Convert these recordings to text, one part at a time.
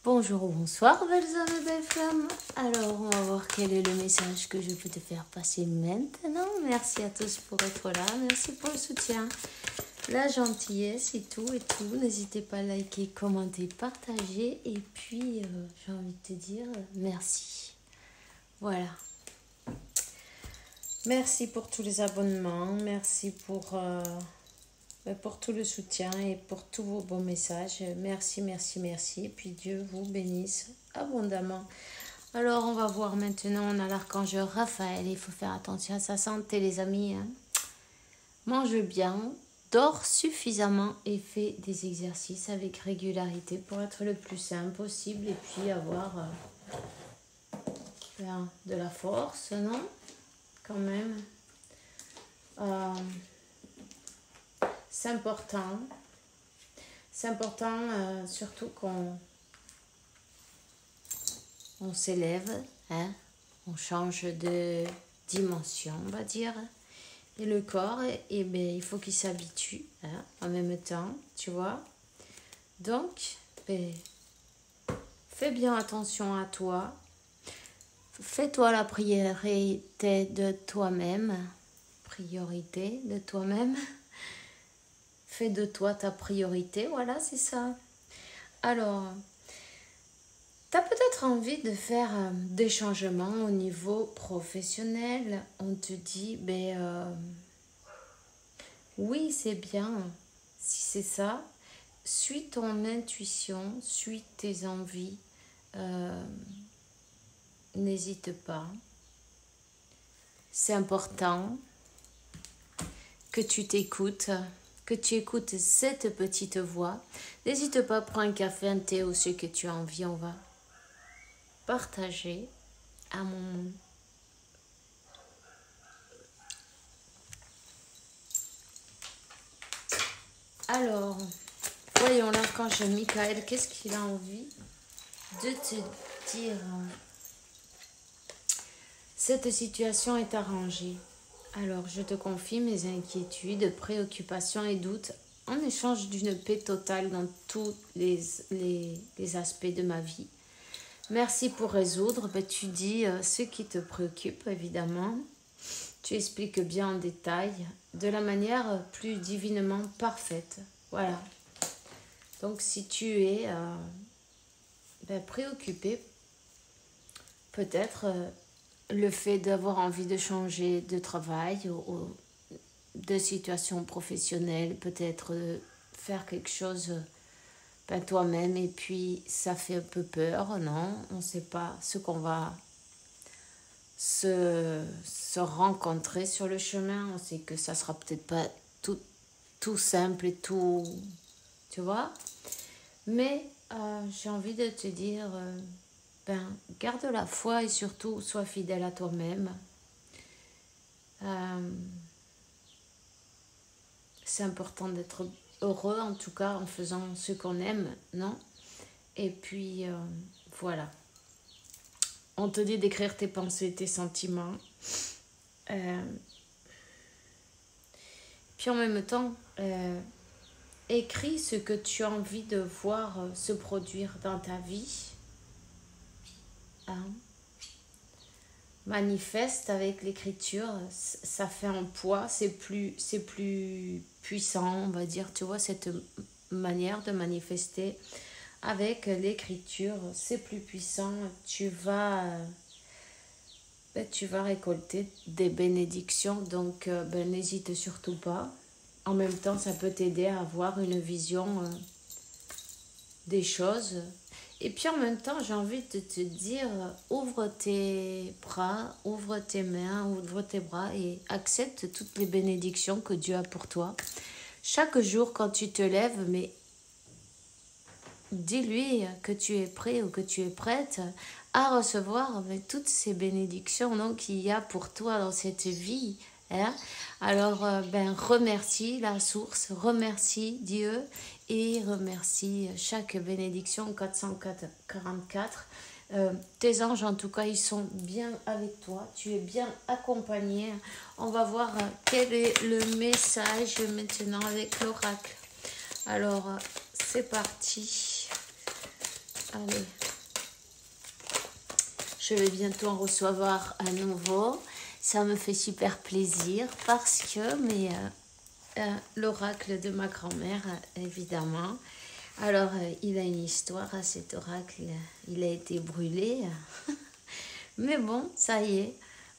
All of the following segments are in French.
Bonjour ou bonsoir, belles âmes et belles flammes. Alors, on va voir quel est le message que je peux te faire passer maintenant. Merci à tous pour être là. Merci pour le soutien, la gentillesse et tout. N'hésitez pas à liker, commenter, partager. Et puis, j'ai envie de te dire merci. Voilà. Merci pour tous les abonnements. Merci pour tout le soutien et pour tous vos bons messages. Merci, merci, merci. Et puis Dieu vous bénisse abondamment. Alors, on va voir maintenant, on a l'archange Raphaël. Il faut faire attention à sa santé, les amis. Mange bien, dors suffisamment et fais des exercices avec régularité pour être le plus sain possible et puis avoir de la force, non? Quand même. C'est important. C'est important surtout qu'on s'élève, hein? On change de dimension, on va dire. Et le corps, il faut qu'il s'habitue en même temps, tu vois. Donc, fais bien attention à toi. Fais-toi la priorité de toi-même. Priorité de toi-même. Fais de toi ta priorité, voilà, c'est ça. Alors, tu as peut-être envie de faire des changements au niveau professionnel. On te dit, oui, c'est bien. Si c'est ça, suis ton intuition, suis tes envies. N'hésite pas. C'est important que tu t'écoutes, que tu écoutes cette petite voix. N'hésite pas à prendre un café, un thé ou ce que tu as envie. On va partager à mon... Alors, voyons l'archange Michael, qu'est-ce qu'il a envie de te dire? Cette situation est arrangée. Alors, je te confie mes inquiétudes, préoccupations et doutes en échange d'une paix totale dans tous les aspects de ma vie. Merci pour résoudre. Tu dis ce qui te préoccupe, évidemment. Tu expliques bien en détail, de la manière plus divinement parfaite. Voilà. Donc, si tu es préoccupé, peut-être le fait d'avoir envie de changer de travail ou de situation professionnelle, peut-être faire quelque chose toi-même et puis ça fait un peu peur, non? On ne sait pas ce qu'on va se rencontrer sur le chemin. On sait que ça sera peut-être pas tout simple et tout, tu vois? Mais j'ai envie de te dire, garde la foi et surtout sois fidèle à toi-même. C'est important d'être heureux, en tout cas en faisant ce qu'on aime, non? Et puis, voilà. On te dit d'écrire tes pensées, tes sentiments. Puis en même temps, écris ce que tu as envie de voir se produire dans ta vie. Manifeste avec l'écriture, ça fait un poids, c'est plus puissant, on va dire, tu vois, cette manière de manifester avec l'écriture, c'est plus puissant, tu vas récolter des bénédictions, donc n'hésite surtout pas. En même temps, ça peut t'aider à avoir une vision des choses. Et puis en même temps, j'ai envie de te dire, ouvre tes bras, ouvre tes mains, ouvre tes bras et accepte toutes les bénédictions que Dieu a pour toi. Chaque jour, quand tu te lèves, mais dis-lui que tu es prêt ou que tu es prête à recevoir toutes ces bénédictions qu'il y a pour toi dans cette vie. Hein? Alors, remercie la source, remercie Dieu et remercie chaque bénédiction 444. Tes anges, en tout cas, ils sont bien avec toi. Tu es bien accompagné. On va voir quel est le message maintenant avec l'oracle. Alors, c'est parti. Allez. Je vais bientôt en recevoir un nouveau. Ça me fait super plaisir parce que l'oracle de ma grand-mère, évidemment. Alors, il a une histoire, cet oracle. Il a été brûlé. Mais bon, ça y est,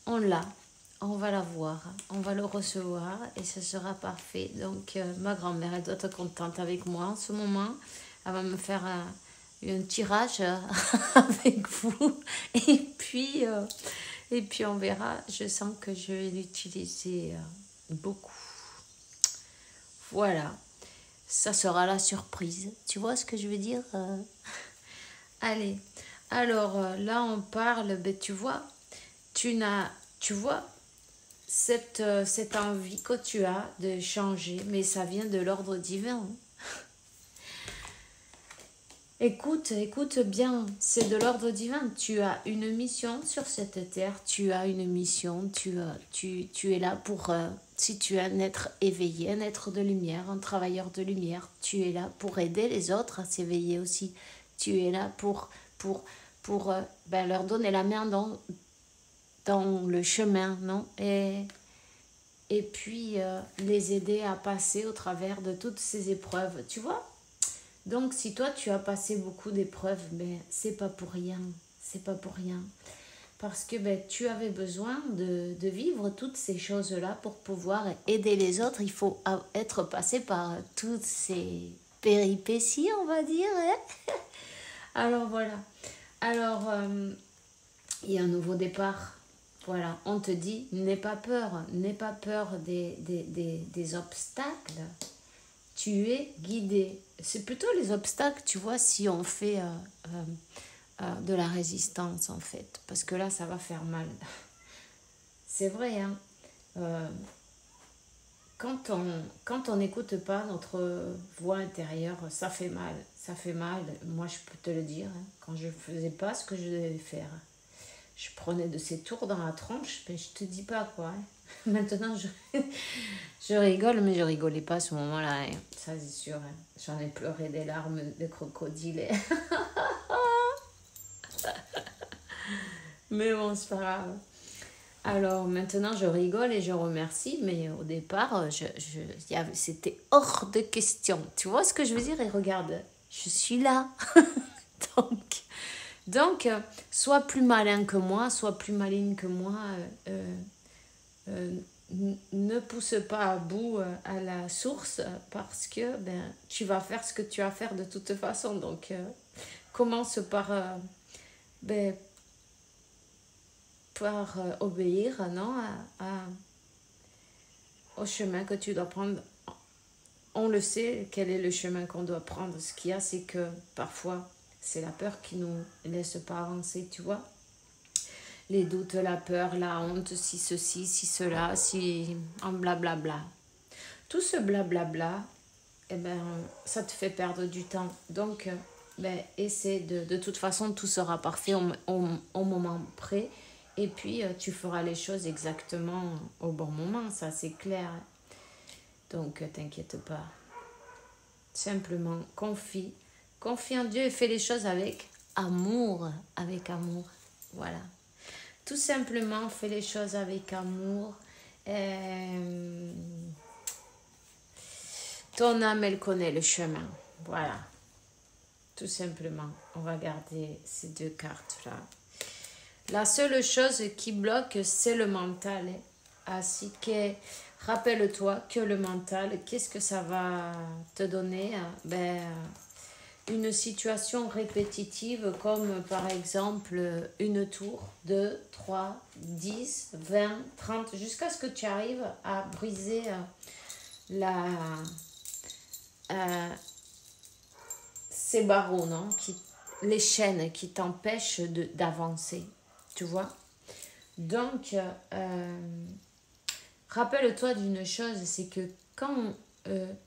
on l'a. On va la voir. On va le recevoir et ce sera parfait. Donc, ma grand-mère, elle doit être contente avec moi en ce moment. Elle va me faire un tirage avec vous. Et puis, on verra. Je sens que je vais l'utiliser beaucoup. Voilà. Ça sera la surprise. Tu vois ce que je veux dire? Allez. Alors, là, on parle, ben, tu vois, tu vois, cette envie que tu as de changer, mais ça vient de l'ordre divin. Écoute bien, c'est de l'ordre divin. Tu as une mission sur cette terre, tu as une mission, tu es là pour, si tu es un être éveillé, un être de lumière, un travailleur de lumière, tu es là pour aider les autres à s'éveiller aussi. Tu es là pour ben, leur donner la main dans le chemin, non? Et puis les aider à passer au travers de toutes ces épreuves, tu vois? Donc, si toi, tu as passé beaucoup d'épreuves, ben, c'est pas pour rien. C'est pas pour rien. Parce que ben, tu avais besoin de vivre toutes ces choses-là pour pouvoir aider les autres. Il faut être passé par toutes ces péripéties, on va dire. Hein. Alors, voilà. Alors, il y a un nouveau départ. Voilà, on te dit, n'aie pas peur des obstacles. Tu es guidé. C'est plutôt les obstacles, tu vois, si on fait de la résistance, en fait. Parce que là, ça va faire mal. C'est vrai, hein. Quand on n'écoute pas notre voix intérieure, ça fait mal. Ça fait mal. Moi, je peux te le dire. Hein, quand je ne faisais pas ce que je devais faire. Je prenais de ces tours dans la tronche, mais je te dis pas quoi. Hein. Maintenant, je rigole, mais je rigolais pas à ce moment-là. Hein. Ça, c'est sûr. Hein. J'en ai pleuré des larmes de crocodile. Mais bon, c'est pas grave. Alors, maintenant, je rigole et je remercie, mais au départ, c'était hors de question. Tu vois ce que je veux dire? Et regarde, je suis là. Donc, sois plus malin que moi, sois plus maligne que moi. Ne pousse pas à bout à la source parce que ben, tu vas faire ce que tu as à faire de toute façon. Donc, commence par, obéir non, au chemin que tu dois prendre. On le sait, quel est le chemin qu'on doit prendre. Ce qu'il y a, c'est que parfois, c'est la peur qui nous laisse pas avancer, tu vois. Les doutes, la peur, la honte, si ceci, si cela, si en blablabla. Tout ce blablabla, eh ben, ça te fait perdre du temps. Donc, essaie de toute façon, tout sera parfait au moment près. Et puis, tu feras les choses exactement au bon moment, ça c'est clair. Donc, t'inquiète pas. Simplement, confie en Dieu et fais les choses avec amour. Avec amour, voilà. Tout simplement, fais les choses avec amour. Ton âme, elle connaît le chemin. Voilà. Tout simplement. On va garder ces deux cartes-là. La seule chose qui bloque, c'est le mental. Ainsi que, rappelle-toi que le mental, qu'est-ce que ça va te donner? Une situation répétitive comme par exemple une tour, 2, 3, 10, 20, 30, jusqu'à ce que tu arrives à briser ces barreaux, non? Les chaînes qui t'empêchent d'avancer, tu vois? Donc, rappelle-toi d'une chose, c'est que quand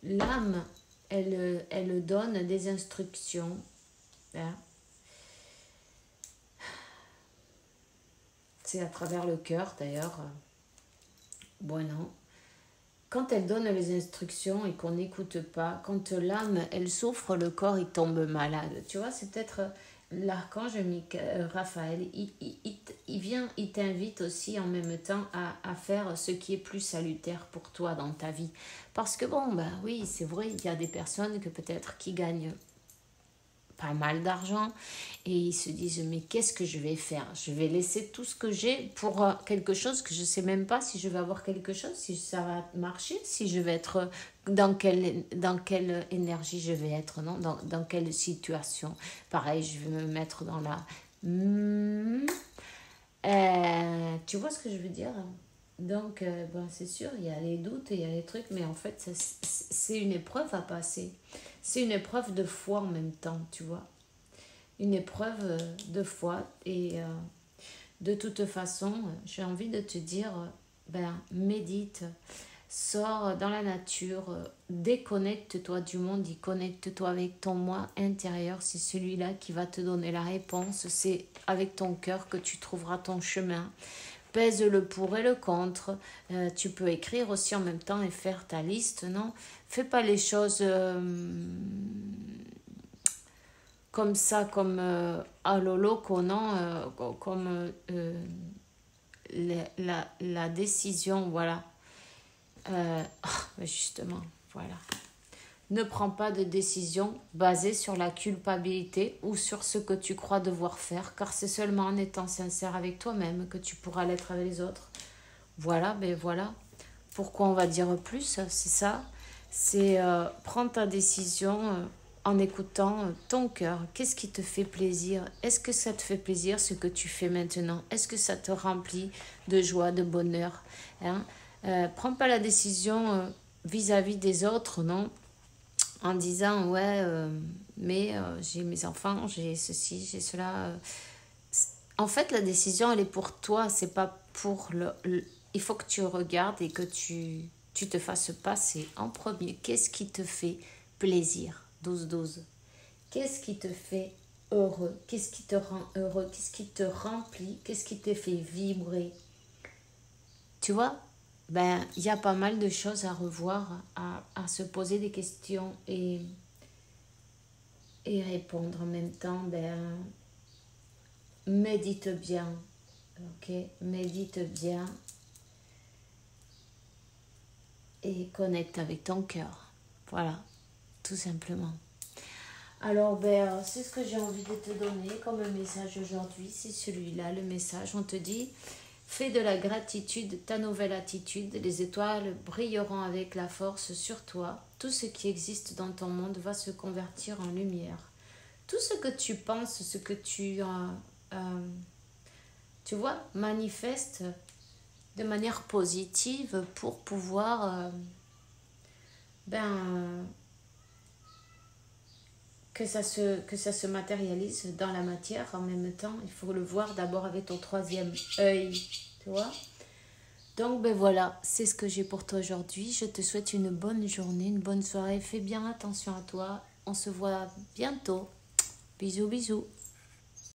l'âme, elle donne des instructions, hein, c'est à travers le cœur d'ailleurs, bon non, quand elle donne les instructions et qu'on n'écoute pas, quand l'âme, elle souffre, le corps, il tombe malade. Tu vois, c'est peut-être l'archange Raphaël, il vient, il t'invite aussi en même temps à faire ce qui est plus salutaire pour toi dans ta vie. Parce que bon, ben oui, c'est vrai, il y a des personnes que peut-être qui gagnent pas mal d'argent et ils se disent mais qu'est-ce que je vais faire? Je vais laisser tout ce que j'ai pour quelque chose que je sais même pas si je vais avoir quelque chose, si ça va marcher, si je vais être dans quelle énergie je vais être, non, dans quelle situation. Pareil, je vais me mettre dans la tu vois ce que je veux dire? Donc, ben, c'est sûr, il y a les doutes et il y a les trucs, mais en fait, c'est une épreuve à passer. C'est une épreuve de foi en même temps, tu vois. Une épreuve de foi. Et de toute façon, j'ai envie de te dire, ben, médite, sors dans la nature, déconnecte-toi du monde, y connecte-toi avec ton moi intérieur. C'est celui-là qui va te donner la réponse. C'est avec ton cœur que tu trouveras ton chemin. Pèse le pour et le contre. Tu peux écrire aussi en même temps et faire ta liste, non? Fais pas les choses comme ça, comme à loloco, non? Comme la décision, voilà. Justement, voilà. Ne prends pas de décision basée sur la culpabilité ou sur ce que tu crois devoir faire, car c'est seulement en étant sincère avec toi-même que tu pourras l'être avec les autres. Voilà, ben voilà. Pourquoi on va dire plus, c'est ça. C'est prendre ta décision en écoutant ton cœur. Qu'est-ce qui te fait plaisir? Est-ce que ça te fait plaisir ce que tu fais maintenant? Est-ce que ça te remplit de joie, de bonheur, hein? Prends pas la décision vis-à-vis des autres, non? En disant ouais mais j'ai mes enfants, j'ai ceci, j'ai cela. En fait la décision elle est pour toi, c'est pas pour il faut que tu regardes et que tu te fasses passer en premier qu'est-ce qui te fait plaisir. 12-12, qu'est-ce qui te fait heureux, qu'est-ce qui te rend heureux, qu'est-ce qui te remplit, qu'est-ce qui te fait vibrer, tu vois? Ben, il y a pas mal de choses à revoir, à se poser des questions et répondre en même temps. Ben, médite bien, ok? Médite bien et connecte avec ton cœur. Voilà, tout simplement. Alors, ben, c'est ce que j'ai envie de te donner comme message aujourd'hui. C'est celui-là, le message. On te dit... Fais de la gratitude ta nouvelle attitude, les étoiles brilleront avec la force sur toi. Tout ce qui existe dans ton monde va se convertir en lumière. Tout ce que tu penses, ce que tu vois, manifeste de manière positive pour pouvoir ben, que ça se matérialise dans la matière. En même temps, il faut le voir d'abord avec ton troisième œil, tu vois. Donc ben voilà, c'est ce que j'ai pour toi aujourd'hui. Je te souhaite une bonne journée, une bonne soirée. Fais bien attention à toi. On se voit bientôt. Bisous, bisous.